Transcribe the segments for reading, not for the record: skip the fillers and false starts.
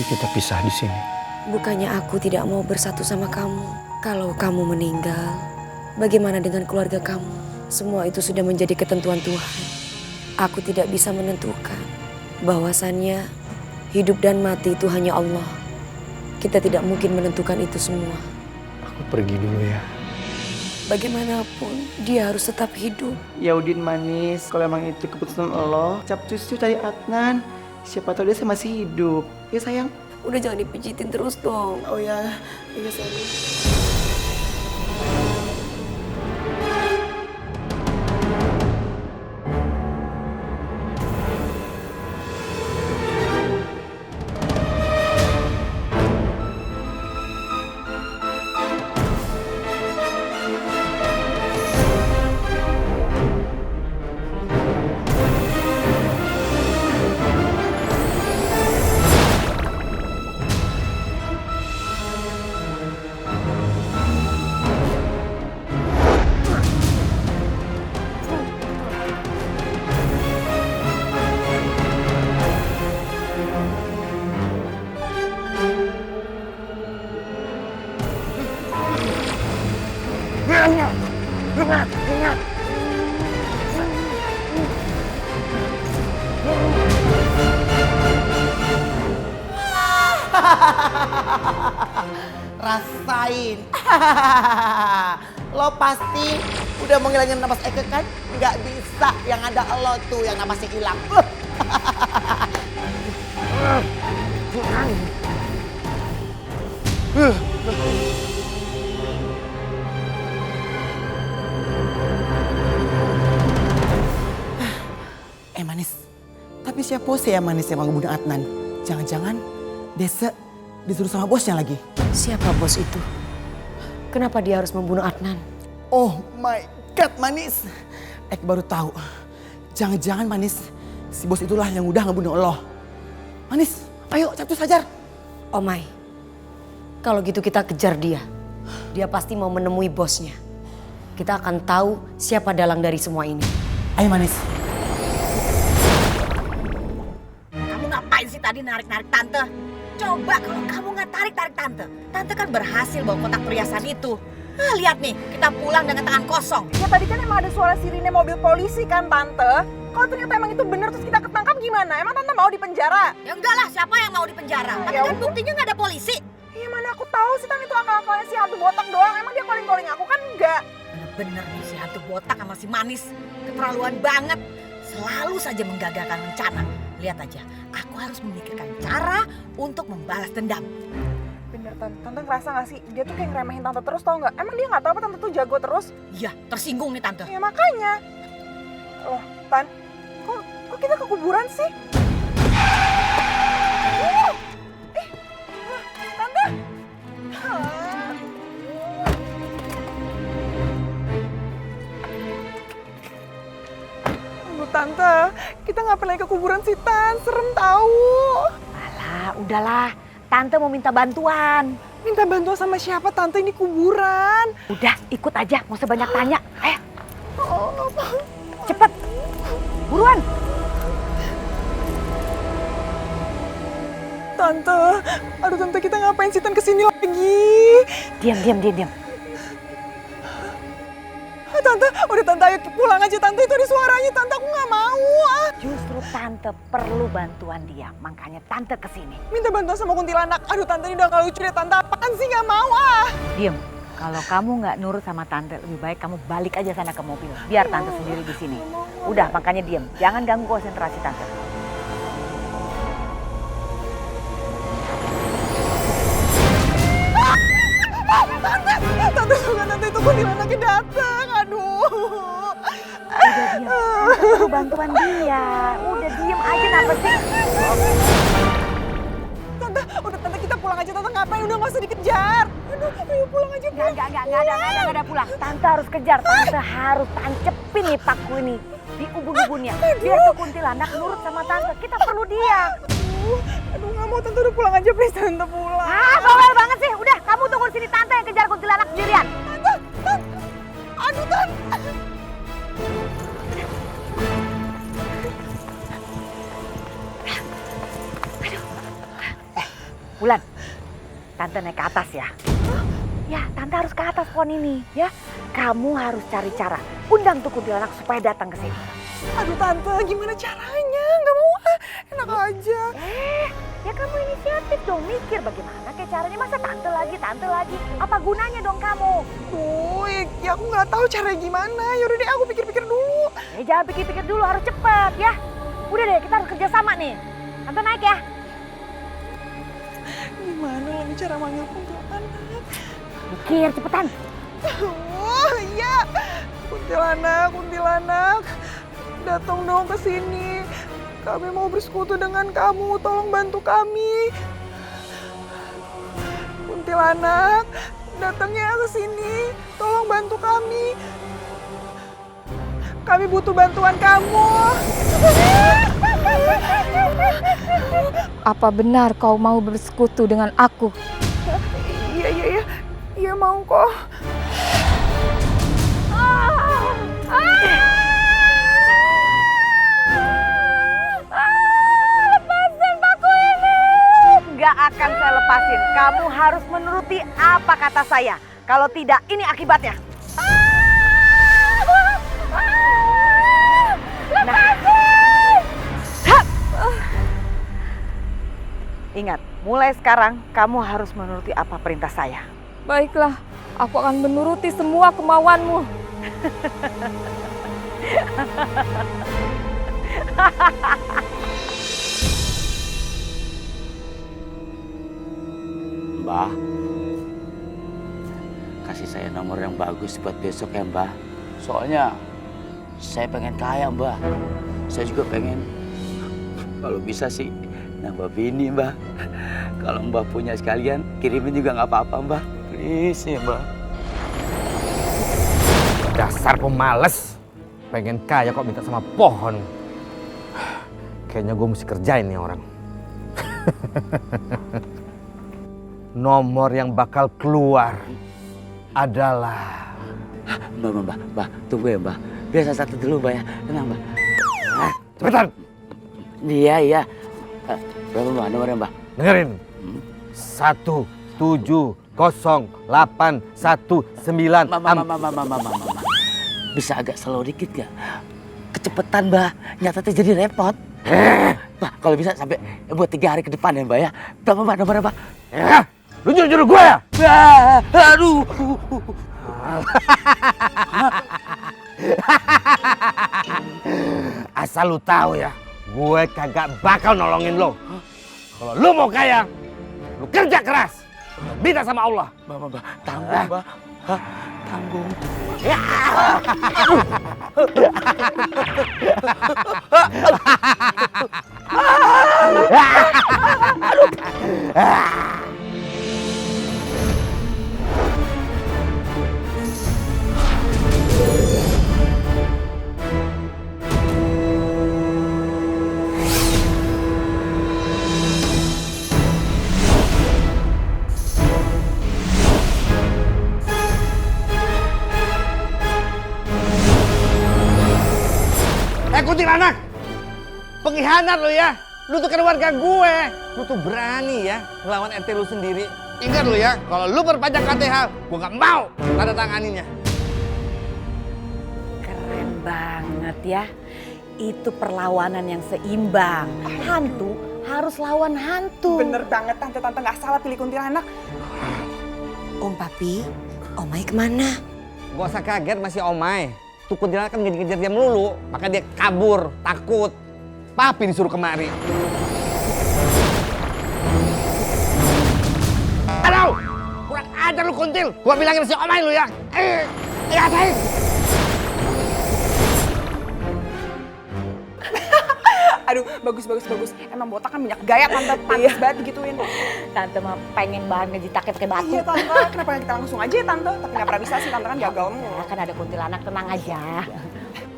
jadi kita pisah di sini? Bukannya aku tidak mau bersatu sama kamu. Kalau kamu meninggal, bagaimana dengan keluarga kamu? Semua itu sudah menjadi ketentuan Tuhan. Aku tidak bisa menentukan. Bahwasannya hidup dan mati itu hanya Allah. Kita tidak mungkin menentukan itu semua. Aku pergi dulu ya. Bagaimanapun dia harus tetap hidup. Ya Udin manis, kalau emang itu keputusan Allah, cap cucu cari Adnan. Siapa tahu dia masih hidup. Ya sayang. Udah jangan dipijitin terus dong. Oh ya, iya sayang. Rasain. Lo pasti udah menghilangin napas Eke kan? Nggak bisa, yang ada lo tuh yang napasnya hilang. Manis, tapi siapa sih yang manis yang mau ngebunuh Adnan? Jangan-jangan Desa disuruh sama bosnya lagi. Siapa bos itu? Kenapa dia harus membunuh Adnan? Oh my God, Manis. Baru tahu. Jangan-jangan Manis, si bos itulah yang udah ngebunuh lo. Manis, ayo Capcus hajar. Oh my, kalau gitu kita kejar dia. Dia pasti mau menemui bosnya. Kita akan tahu siapa dalang dari semua ini. Ayo Manis. Kamu ngapain sih tadi narik-narik tante? Coba kalau kamu nggak tarik-tarik tante. Tante kan berhasil bawa kotak perhiasan itu. Nah, lihat nih, kita pulang dengan tangan kosong. Ya tadi kan emang ada suara sirine mobil polisi kan tante. Kalau ternyata emang itu benar terus kita ketangkap gimana? Emang tante mau dipenjara? Ya enggak lah, siapa yang mau dipenjara? Tapi Ya kan buktinya nggak ada polisi. Ya mana aku tahu sih tante itu akal-akalnya si hantu botak doang. Emang dia calling-calling aku kan enggak. Bener nih si hantu botak sama si manis. Keterlaluan banget. Selalu saja menggagalkan rencana. Lihat aja, aku harus memikirkan cara untuk membalas dendam. Bener tante, tante ngerasa gak sih? Dia tuh kayak ngeremehin tante terus tau gak? Emang dia gak tahu apa tante tuh jago terus? Iya, tersinggung nih tante. Ya makanya. Loh, Tan, kok kita ke kuburan sih? Tante! Tante, kita ngapain lagi ke kuburan sih, Tan? Serem tahu. Alah, udahlah. Tante mau minta bantuan. Minta bantuan sama siapa, Tante? Ini kuburan. Udah, ikut aja. Mau sebanyak tanya. Ayo. Cepet. Buruan. Tante, aduh Tante, kita ngapain sih, Tan, kesini lagi? Diam. Tante, udah Tante, ayo pulang aja Tante, itu ada suaranya Tante, aku gak mau. Justru Tante perlu bantuan dia, makanya Tante kesini. Minta bantuan sama kuntilanak, aduh Tante ini udah gak lucu deh Tante, apaan sih gak mau Diem, kalau kamu nggak nurut sama Tante, lebih baik kamu balik aja sana ke mobil. Biar Tante sendiri di sini. Udah, makanya diem, jangan ganggu konsentrasi Tante. Tante juga Tante itu kuntilanaknya datang, aduh. Udah diem, Tante perlu bantuan dia. Udah diem aja, kenapa sih? Tante, udah Tante kita pulang aja Tante, ngapain udah gak usah dikejar. Aduh, ayo pulang aja. Nggak ada pulang. Tante harus kejar, Tante harus tancepin nih paku ini di ubun-ubunnya. Biar tuh kuntilanak nurut sama Tante, kita perlu dia. Aduh gak mau Tante, udah pulang aja please Tante, pulang. Ah, bawel banget sih. Udah, kamu tunggu di sini, Tante yang kejar kuntilanak sendirian. Tante, aduh Tante. Tante naik ke atas ya. Ya, Tante harus ke atas pohon ini ya. Kamu harus cari cara undang tuh kuntilanak supaya datang ke sini. Aduh Tante, gimana caranya? Nggak mau enak aja. Ya kamu inisiatif dong, mikir bagaimana kayak caranya. Masa tante lagi. Apa gunanya dong kamu? Tuh, ya aku nggak tahu caranya gimana. Yaudah deh, aku pikir-pikir dulu. Jangan pikir-pikir dulu, harus cepet ya. Udah deh, kita harus kerja sama nih. Tante naik ya. Gimana lagi cara manggil kuntilanak? Mikir cepetan. Oh iya, kuntilanak, datang dong ke sini. Kami mau bersekutu dengan kamu, tolong bantu kami. Kuntilanak, datangnya ke sini, tolong bantu kami. Kami butuh bantuan kamu. Apa benar kau mau bersekutu dengan aku? Iya mau kok. Lepasin paku ini. Gak akan saya lepasin. Kamu harus menuruti apa kata saya. Kalau tidak, ini akibatnya. Lepasin! Ingat, mulai sekarang kamu harus menuruti apa perintah saya. Baiklah, aku akan menuruti semua kemauanmu. Mbah, kasih saya nomor yang bagus buat besok ya Mbah. Soalnya saya pengen kaya Mbah. Saya juga pengen, kalau bisa sih nambah bini Mbah. Kalau Mbah punya sekalian, kirimin juga nggak apa-apa Mbah. Please ya Mbah. Dasar pemalas. Pengen kaya kok minta sama pohon. Kayaknya gue mesti kerjain nih orang. Nomor yang bakal keluar adalah... Mbah, tunggu ya Mbah. Biasa satu dulu Mbah ya. Tenang Mbah. Cepetan! Iya. Berapa Mbah nomornya Mbah? Dengerin. 1708119. Mama. Bisa agak slow dikit gak? Kecepetan Mbah, nyatetnya jadi repot. Mbah, kalau bisa sampai buat 3 hari ke depan ya Mbah ya. Berapa Mbah nomornya Mbah? Lu juru-juru gue ya? Aduh. Asal lu tahu ya, gue kagak bakal nolongin lo. Kalau lu mau kaya, lu kerja keras. Minta sama Allah. Mbah, tanggung Mbah. Hah? Tanggung. Kuntilanak, pengkhianat lo ya. Lu tuh keluarga gue. Lu tuh berani ya ngelawan RT lu sendiri. Ingat lu ya, kalau lu perpanjang KTH, gue gak mau tanda tanganinya. Keren banget ya. Itu perlawanan yang seimbang. Hantu harus lawan hantu. Bener banget Tante nggak salah pilih kuntilanak. Om Papi, Omai kemana? Gak usah kaget masih Omai. Tuh kuntilanak kan ngejar-ngejar dia melulu, maka dia kabur, takut. Papi disuruh kemari. Aduh, kurang ajar lu kuntil. Gua bilangin si Omai lu ya. Rasain. Aduh, bagus. Emang botak kan banyak gaya Tante, pantas banget digituin. Tante mah pengen banget ngejitaknya pakai batu. Iya Tante, kenapa kita langsung aja ya Tante? Tapi nggak pernah bisa sih, Tante kan gagal mulu. Kan ada kuntilanak, tenang aja.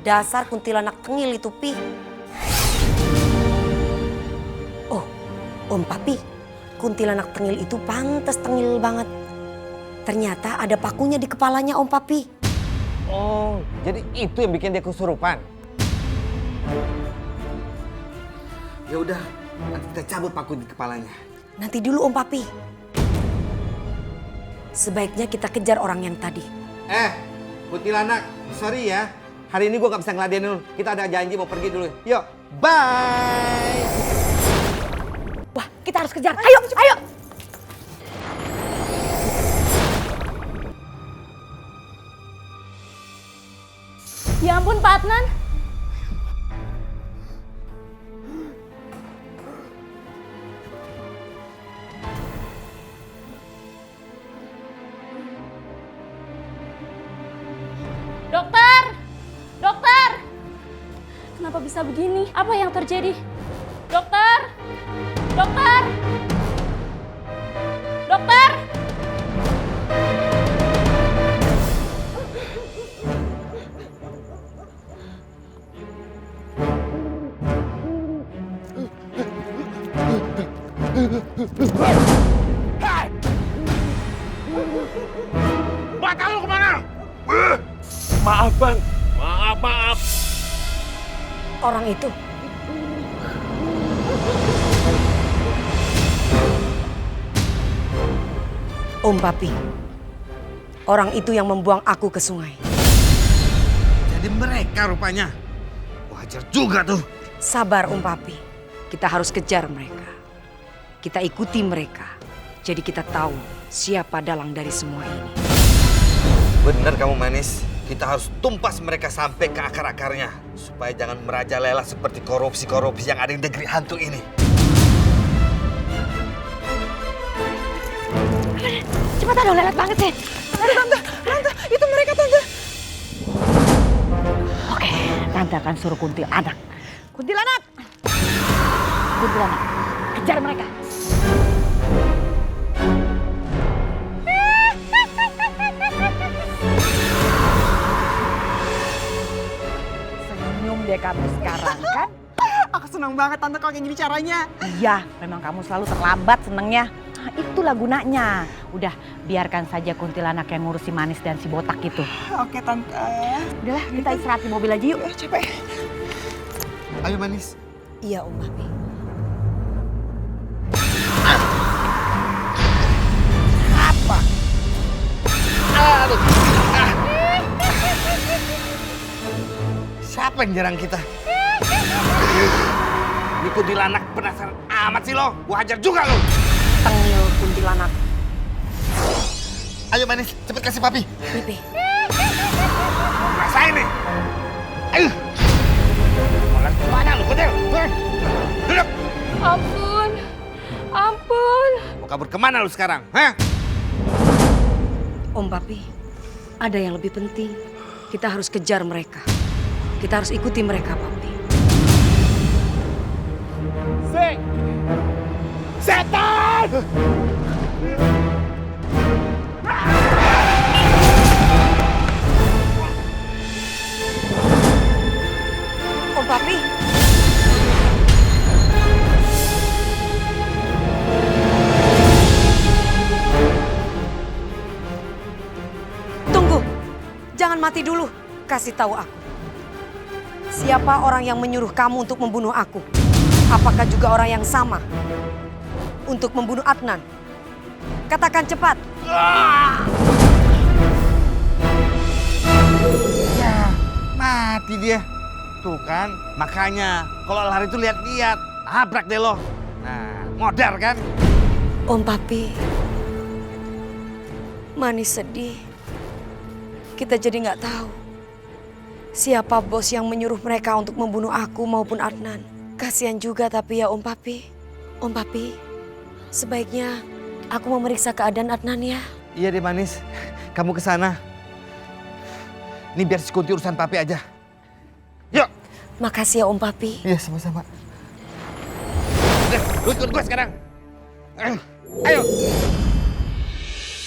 Dasar kuntilanak tengil itu, Pi. Oh, Om Papi, kuntilanak tengil itu pantas tengil banget. Ternyata ada pakunya di kepalanya Om Papi. Oh, jadi itu yang bikin dia kesurupan. Ya udah, nanti kita cabut paku di kepalanya. Nanti dulu Om Papi. Sebaiknya kita kejar orang yang tadi. Kuntilanak, sorry ya. Hari ini gue gak bisa ngeladenin lu. Kita ada janji mau pergi dulu. Yuk, bye. Wah, kita harus kejar. Ayo, ayo. Ya ampun Pak Adnan. Dokter! Dokter! Kenapa bisa begini? Apa yang terjadi? Dokter! Dokter! Dokter! Mata lu kemana? Maaf Bang, maaf. Orang itu. Om Papi. Orang itu yang membuang aku ke sungai. Jadi mereka rupanya. Wajar juga tuh. Sabar Om Papi. Kita harus kejar mereka. Kita ikuti mereka. Jadi kita tahu siapa dalang dari semua ini. Bener kamu manis. Kita harus tumpas mereka sampai ke akar-akarnya. Supaya jangan merajalela seperti korupsi-korupsi yang ada di negeri hantu ini. Cepetan dong, lelet banget sih. Tante, itu mereka tante. Oke, Tante akan suruh kuntilanak. Kuntilanak! Kuntilanak, kejar mereka. Senyum deh kamu sekarang kan? Aku senang banget tante kalau kayak gini caranya. Iya, memang kamu selalu terlambat senengnya. Nah, itulah gunanya. Udah, biarkan saja kuntilanak yang ngurus si manis dan si botak itu. Oke tante. Udahlah, kita istirahat di mobil aja yuk. Capek. Ayo manis. Iya Om Papi. Apa? Aduh. Siapa yang nyerang kita? Ini kuntilanak penasaran amat sih lo. Gua hajar juga lo. Tengil kuntilanak. Ayo manis, cepet kasih papi. Pipi. Rasain nih. Ayo. Mau lari kemana lu, kuntil? Duduk. Ampun. Ampun. Mau kabur kemana lu sekarang? Hah? Om Papi, ada yang lebih penting. Kita harus kejar mereka. Kita harus ikuti mereka, Papi. Setan! Om Papi. Tunggu. Jangan mati dulu. Kasih tahu aku. Siapa orang yang menyuruh kamu untuk membunuh aku? Apakah juga orang yang sama untuk membunuh Adnan? Katakan cepat. Ya, mati dia. Tuh kan, makanya kalau lari itu lihat-lihat. Nabrak deh lo. Nah, modar kan? Om Papi, Manis sedih. Kita jadi nggak tahu siapa bos yang menyuruh mereka untuk membunuh aku maupun Adnan. Kasihan juga tapi ya Om Papi. Om Papi, sebaiknya aku memeriksa keadaan Adnan ya. Iya deh Manis, kamu ke sana. Ini biar si Kunti urusan Papi aja. Yuk. Makasih ya Om Papi. Iya sama-sama. Udah, lu ikut gue sekarang. Ayo.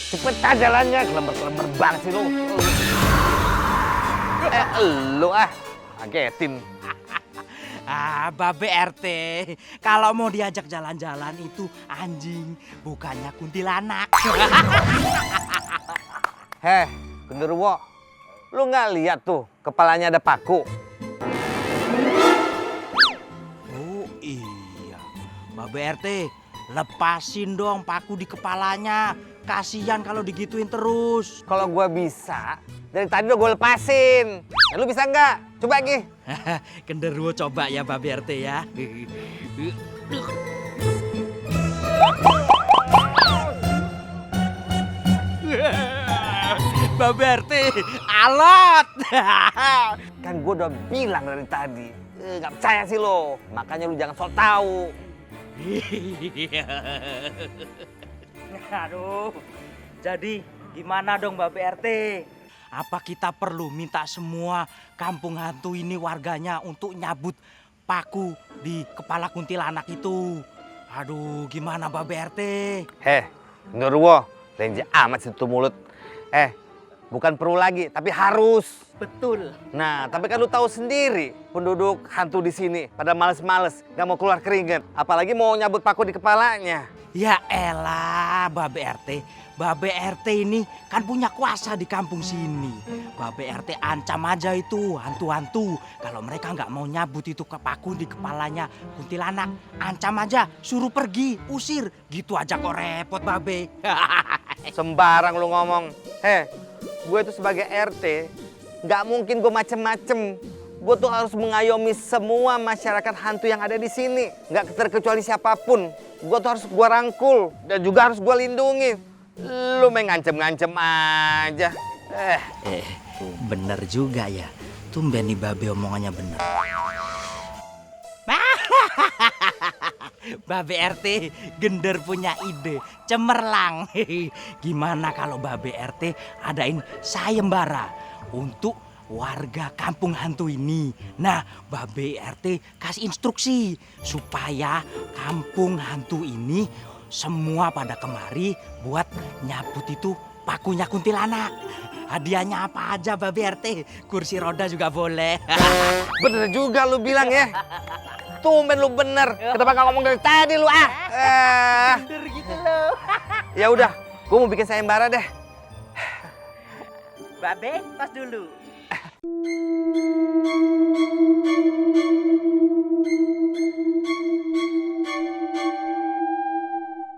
Cepetan jalannya, kelember-kelember banget sih lu. Lu ngagetin. Babe RT, kalau mau diajak jalan-jalan itu anjing, bukannya kuntilanak. Heh, genderuwo, lu nggak lihat tuh kepalanya ada paku? Oh iya, Babe RT, lepasin dong paku di kepalanya. Kasihan kalau digituin terus. Kalau gua bisa, dari tadi udah gue lepasin. Nah, lu bisa nggak? Coba lagi. Genderuwo coba ya Babe RT ya. Babe RT, alot. Kan gue udah bilang dari tadi. Nggak percaya sih lo. Makanya lu jangan sok tahu. Aduh, jadi gimana dong Babe RT? Apa kita perlu minta semua kampung hantu ini warganya untuk nyabut paku di kepala kuntilanak itu? Aduh, gimana Babe RT? Genderuwo, lenje amat situ mulut. Bukan perlu lagi, tapi harus. Betul. Nah, tapi kan lu tahu sendiri, penduduk hantu di sini pada males-males, nggak mau keluar keringet, apalagi mau nyabut paku di kepalanya. Ya elah, Babe RT. Babe RT ini kan punya kuasa di kampung sini. Babe RT ancam aja itu hantu-hantu. Kalau mereka nggak mau nyabut itu ke paku di kepalanya kuntilanak, ancam aja, suruh pergi, usir. Gitu aja kok repot, Babe. Sembarang lu ngomong. Gue tuh sebagai RT, nggak mungkin gue macem-macem. Gue tuh harus mengayomi semua masyarakat hantu yang ada di sini. Nggak terkecuali siapapun. Gue tuh harus gue rangkul dan juga harus gue lindungi. Lu main ngancem-ngancem aja. Bener juga ya. Tumben nih Babe omongannya bener. Babe RT gender punya ide cemerlang. Gimana kalau Babe RT adain sayembara untuk warga kampung hantu ini. Nah, Babe RT kasih instruksi supaya kampung hantu ini semua pada kemari buat nyabut itu pakunya kuntilanak. Hadiahnya apa aja Babe RT? Kursi roda juga boleh. Bener juga lu bilang ya. Tumben lu bener. Kenapa nggak ngomong dari tadi lu Bener gitu loh. Ya udah, gue mau bikin sayembara deh. Babe, pas dulu.